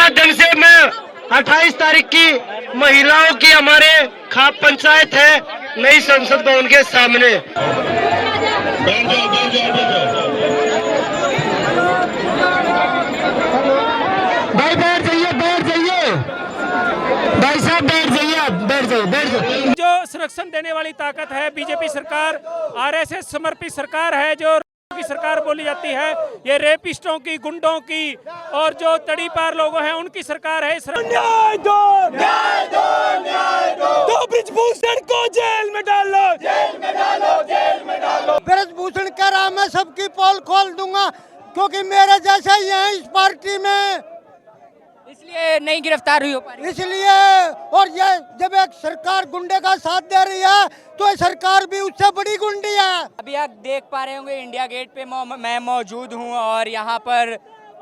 माध्यम से मैं 28 तारीख की महिलाओं की हमारे खाप पंचायत है नई संसद भवन के सामने। भाई बैठ जाइए, बैठ जाइए, भाई साहब बैठ जाइए, आप बैठ जाइए, बैठ जाइए। जो संरक्षण देने वाली ताकत है बीजेपी सरकार, आरएसएस समर्पित सरकार है, जो की सरकार बोली जाती है, ये रेपिस्टों की, गुंडों की और जो तड़ी पार लोगों हैं उनकी सरकार है। न्याय दो, न्याय दो, न्याय दो। तो ब्रिजभूषण को जेल में डालो, जेल में डालो, जेल में डालो। ब्रिजभूषण कह रहा मैं सबकी पोल खोल दूंगा क्योंकि मेरे जैसे ही हैं इस पार्टी में, इसलिए नहीं गिरफ्तार हुई हो पा रही। इसलिए। और ये जब एक सरकार गुंडे का साथ दे रही है तो ये सरकार भी उससे बड़ी गुंडी है। अभी आप देख पा रहे होंगे इंडिया गेट पे मैं मौजूद हूं और यहाँ पर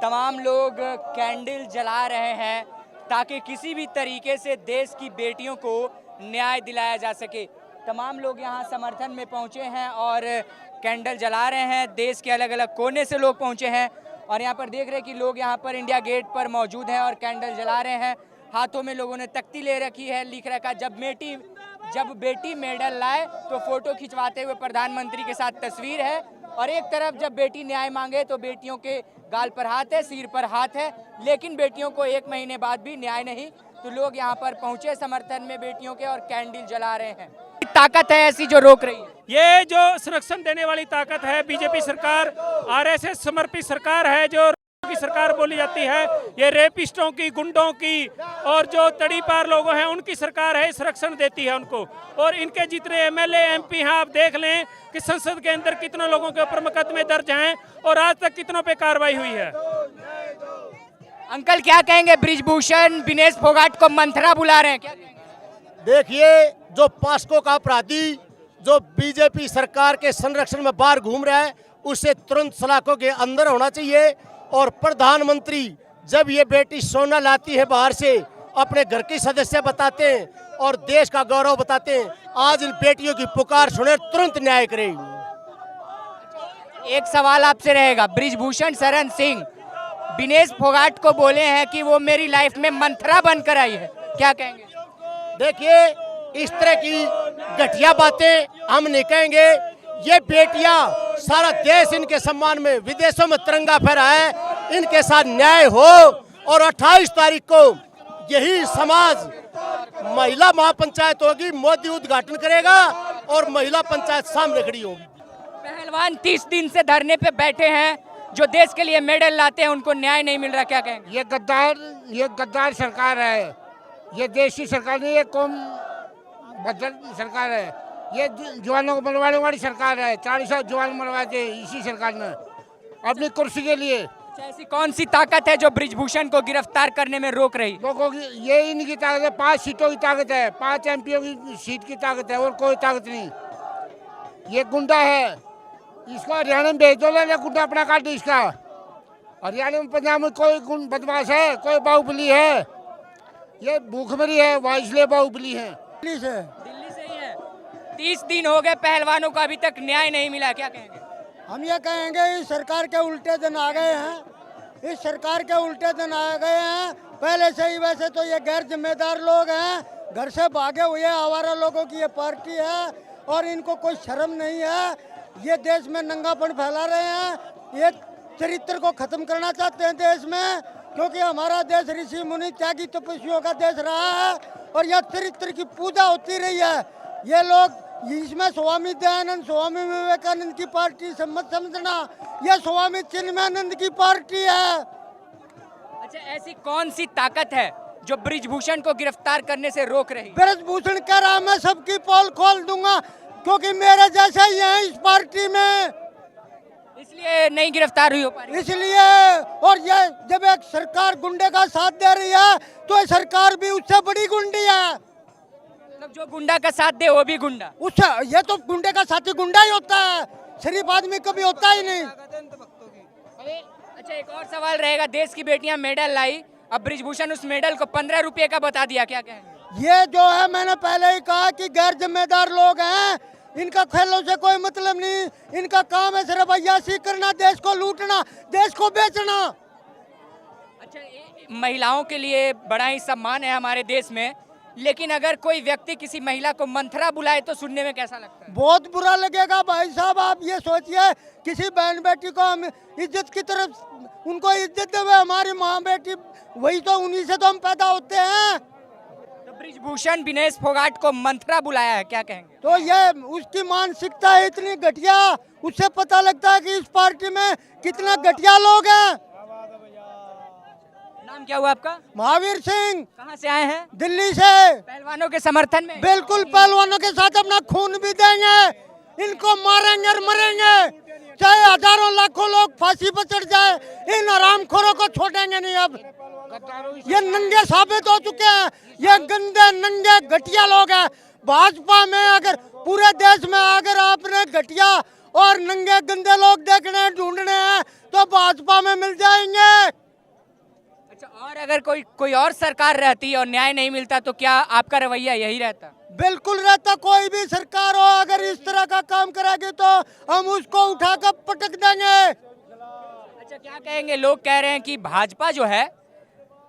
तमाम लोग कैंडल जला रहे हैं ताकि किसी भी तरीके से देश की बेटियों को न्याय दिलाया जा सके। तमाम लोग यहाँ समर्थन में पहुँचे हैं और कैंडल जला रहे हैं। देश के अलग अलग कोने से लोग पहुँचे हैं और यहाँ पर देख रहे हैं कि लोग यहाँ पर इंडिया गेट पर मौजूद हैं और कैंडल जला रहे हैं। हाथों में लोगों ने तख्ती ले रखी है, लिख रखा है जब बेटी मेडल लाए तो फोटो खिंचवाते हुए प्रधानमंत्री के साथ तस्वीर है। और एक तरफ जब बेटी न्याय मांगे तो बेटियों के गाल पर हाथ है, सिर पर हाथ है, लेकिन बेटियों को 1 महीने बाद भी न्याय नहीं। तो लोग यहाँ पर पहुँचे समर्थन में बेटियों के और कैंडल जला रहे हैं। ताकत है ऐसी जो रोक रही है। ये जो संरक्षण देने वाली ताकत है बीजेपी सरकार, आरएसएस समर्पित सरकार है, जो की सरकार बोली जाती है, ये रेपिस्टों की, गुंडों की और जो तड़ी पार लोगों हैं उनकी सरकार है, संरक्षण देती है उनको। और इनके जितने एमएलए एमपी हैं आप देख लें कि संसद के अंदर कितने लोगों के ऊपर मुकदमे दर्ज हैं और आज तक कितनों पे कार्रवाई हुई है। अंकल क्या कहेंगे, ब्रिजभूषण विनेश फोगाट को मंथरा बुला रहे हैं, क्या कहेंगे? देखिए, जो पास्को का अपराधी जो बीजेपी सरकार के संरक्षण में बाहर घूम रहा है उसे तुरंत सलाखों के अंदर होना चाहिए। और प्रधानमंत्री जब ये बेटी सोना लाती है बाहर से, अपने घर की सदस्य बताते हैं और देश का गौरव बताते हैं, आज इन बेटियों की पुकार सुने, तुरंत न्याय करें। एक सवाल आपसे रहेगा, ब्रिजभूषण शरण सिंह विनेश फोगाट को बोले हैं कि वो मेरी लाइफ में मंथरा बनकर आई है, क्या कहेंगे? देखिए, इस तरह की घटिया बातें हम नहीं कहेंगे। ये बेटियां, सारा देश इनके सम्मान में विदेशों में तिरंगा फहरा है, इनके साथ न्याय हो। और 28 तारीख को यही समाज महिला महापंचायत होगी, मोदी उद्घाटन करेगा और महिला पंचायत सामने खड़ी होगी। पहलवान 30 दिन से धरने पे बैठे हैं, जो देश के लिए मेडल लाते हैं उनको न्याय नहीं मिल रहा, क्या कहेंगे? ये गद्दार सरकार है, ये देश की सरकार नहीं, ये कौम बदल सरकार है, ये जवानों को मरवाने वाली सरकार है। 40 जवान मरवा दे इसी सरकार ने अपनी कुर्सी के लिए। ऐसी कौन सी ताकत है जो ब्रिजभूषण को गिरफ्तार करने में रोक रही? लोगों की ये इनकी ताकत है, 5 सीटों की ताकत है, 5 एमपीओ की सीट की ताकत है और कोई ताकत नहीं। ये गुंडा है, इसको हरियाणा में भेज दो, ले गुंडा अपना काट दो इसका। हरियाणा में, पंजाब में कोई बदमाश है, कोई बाहुबली है, ये भूखमरी है, वहाँ इसलिए बाहुबली है। दिल्ली से ही है। 30 दिन हो गए पहलवानों को अभी तक न्याय नहीं मिला, क्या कहेंगे? हम ये कहेंगे इस सरकार के उल्टे दिन आ गए हैं, इस सरकार के उल्टे दिन आ गए हैं। पहले से ही वैसे तो ये गैर जिम्मेदार लोग हैं, घर से भागे हुए आवारा लोगों की ये पार्टी है और इनको कोई शर्म नहीं है। ये देश में नंगापन फैला रहे हैं, ये चरित्र को खत्म करना चाहते हैं देश में, क्योंकि हमारा देश ऋषि मुनि त्यागी तपस्वियों का देश रहा है और यह चरित्र की पूजा होती रही है। ये लोग इसमें स्वामी दयानंद, स्वामी विवेकानंद की पार्टी मत समझना, यह स्वामी चिन्मयानंद की पार्टी है। अच्छा, ऐसी कौन सी ताकत है जो ब्रिजभूषण को गिरफ्तार करने से रोक रही? ब्रिजभूषण कह रहा मैं सबकी पोल खोल दूंगा क्योंकि मेरे जैसे ही हैं इस पार्टी में, इसलिए नहीं गिरफ्तार हुई हो पा रही। इसलिए। और ये जब एक सरकार गुंडे का साथ दे रही है तो ये सरकार भी उससे बड़ी गुंडी है। मतलब जो गुंडा का साथ दे वो भी गुंडा, उससे ये तो गुंडे का साथी गुंडा ही होता है, शरीफ आदमी कभी होता ही नहीं। अच्छा, एक और सवाल रहेगा, देश की बेटियां मेडल लाई, अब ब्रिजभूषण उस मेडल को 15 रुपए का बता दिया, क्या कहेंगे? ये जो है मैंने पहले ही कहा कि गैर जिम्मेदार लोग हैं, इनका खेलों से कोई मतलब नहीं, इनका काम है सिर्फ अय्याशी करना, देश को लूटना, देश को बेचना। महिलाओं के लिए बड़ा ही सम्मान है हमारे देश में, लेकिन अगर कोई व्यक्ति किसी महिला को मंथरा बुलाए तो सुनने में कैसा लगता है? बहुत बुरा लगेगा भाई साहब। आप ये सोचिए, किसी बहन बेटी को हम इज्जत की तरफ उनको इज्जत देवे, हमारी माँ बेटी वही तो, उन्हीं से तो हम पैदा होते हैं। तो ब्रिजभूषण विनेश फोगाट को मंथरा बुलाया है, क्या कहेंगे? तो ये उसकी मानसिकता है इतनी घटिया, उससे पता लगता है कि इस पार्टी में कितना घटिया लोग हैं। नाम क्या हुआ आपका? महावीर सिंह। कहाँ से आए हैं? दिल्ली से। पहलवानों के समर्थन में? बिल्कुल, पहलवानों के साथ अपना खून भी देंगे, इनको मारेंगे और मरेंगे, चाहे हजारों लाखों लोग फांसी पर चढ़ जाए, इन हरामखोरों को छोड़ेंगे नहीं। अब ये नंगे साबित हो चुके हैं, ये गंदे नंगे घटिया लोग हैं। भाजपा में अगर पूरे देश में अगर आपने घटिया और नंगे गंदे लोग देखने ढूंढने हैं तो भाजपा में मिल जाएंगे। अच्छा, और अगर कोई और सरकार रहती और न्याय नहीं मिलता तो क्या आपका रवैया यही रहता? बिल्कुल रहता। कोई भी सरकार हो अगर इस तरह का काम करेगी तो हम उसको उठाकर पटक देंगे। अच्छा, क्या कहेंगे? लोग कह रहे हैं कि भाजपा जो है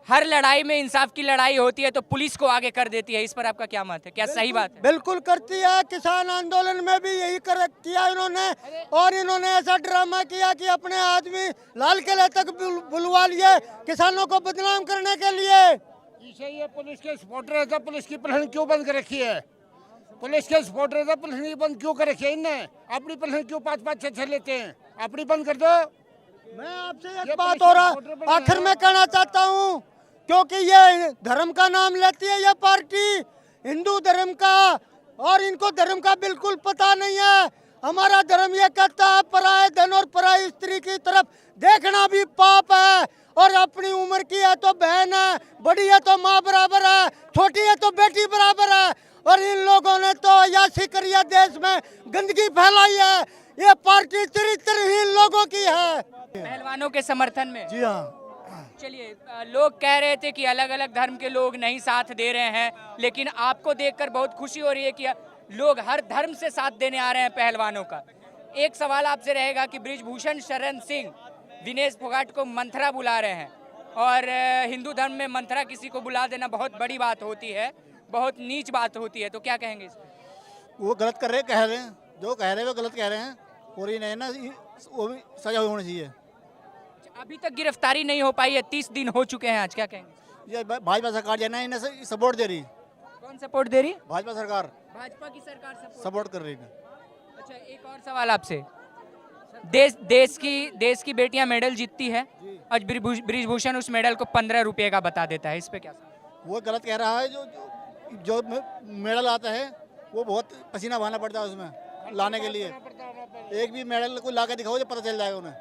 हर लड़ाई में इंसाफ की लड़ाई होती है तो पुलिस को आगे कर देती है, इस पर आपका क्या मत है? क्या सही बात है? बिल्कुल करती है। किसान आंदोलन में भी यही किया इन्होंने, और इन्होंने ऐसा ड्रामा किया कि अपने आदमी लाल किले तक बुलवा लिए किसानों को बदनाम करने के लिए। इसे ये पुलिस के सपोर्टर है, तो पुलिस की पहल क्यों बंद कर रखी है? पुलिस के सपोर्टर है, तो पुलिस की बंद क्यों कर रखी है? इनने अपनी पहल क्यों 5-5 6 लेते हैं? अपनी बंद कर दो। मैं आपसे एक बात और आखिर में कहना चाहता हूँ, क्योंकि ये धर्म का नाम लेती है ये पार्टी, हिंदू धर्म का, और इनको धर्म का बिल्कुल पता नहीं है। हमारा धर्म ये कहता है पराये धन और पराई स्त्री की तरफ देखना भी पाप है, और अपनी उम्र की है तो बहन है, बड़ी है तो माँ बराबर है, छोटी है तो बेटी बराबर है। और इन लोगों ने तो अय्याशी करी है, देश में गंदगी फैलाई है। ये पार्टी चरित्रहीन लोगों की है। पहलवानों के समर्थन में? जी हाँ। चलिए, लोग कह रहे थे कि अलग अलग धर्म के लोग नहीं साथ दे रहे हैं, लेकिन आपको देखकर बहुत खुशी हो रही है कि लोग हर धर्म से साथ देने आ रहे हैं पहलवानों का। एक सवाल आपसे रहेगा कि ब्रिजभूषण शरण सिंह विनेश फोगाट को मंथरा बुला रहे हैं, और हिंदू धर्म में मंथरा किसी को बुला देना बहुत बड़ी बात होती है, बहुत नीच बात होती है, तो क्या कहेंगे इस पर? वो गलत कर रहे कह रहे हैं, जो कह रहे हैं वो गलत कह रहे हैं, और ये नहीं ना, वो भी सजा होनी चाहिए। अभी तक गिरफ्तारी नहीं हो पाई है, 30 दिन हो चुके हैं आज, क्या कहेंगे? ये भाजपा सरकार जो है ना, इन्हें सपोर्ट दे रही। कौन सपोर्ट दे रही? भाजपा सरकार भाजपा की सरकार सपोर्ट कर रही है। अच्छा, एक और सवाल आपसे। देश की बेटियां मेडल जीतती है, आज ब्रिजभूषण उस मेडल को 15 रुपए का बता देता है, इस पे क्या? वो गलत कह रहा है। जो मेडल आता है वो बहुत पसीना बहाना पड़ता है उसमें लाने के लिए। एक भी मेडल को ला के दिखाओ तो पता चल जाएगा उन्हें।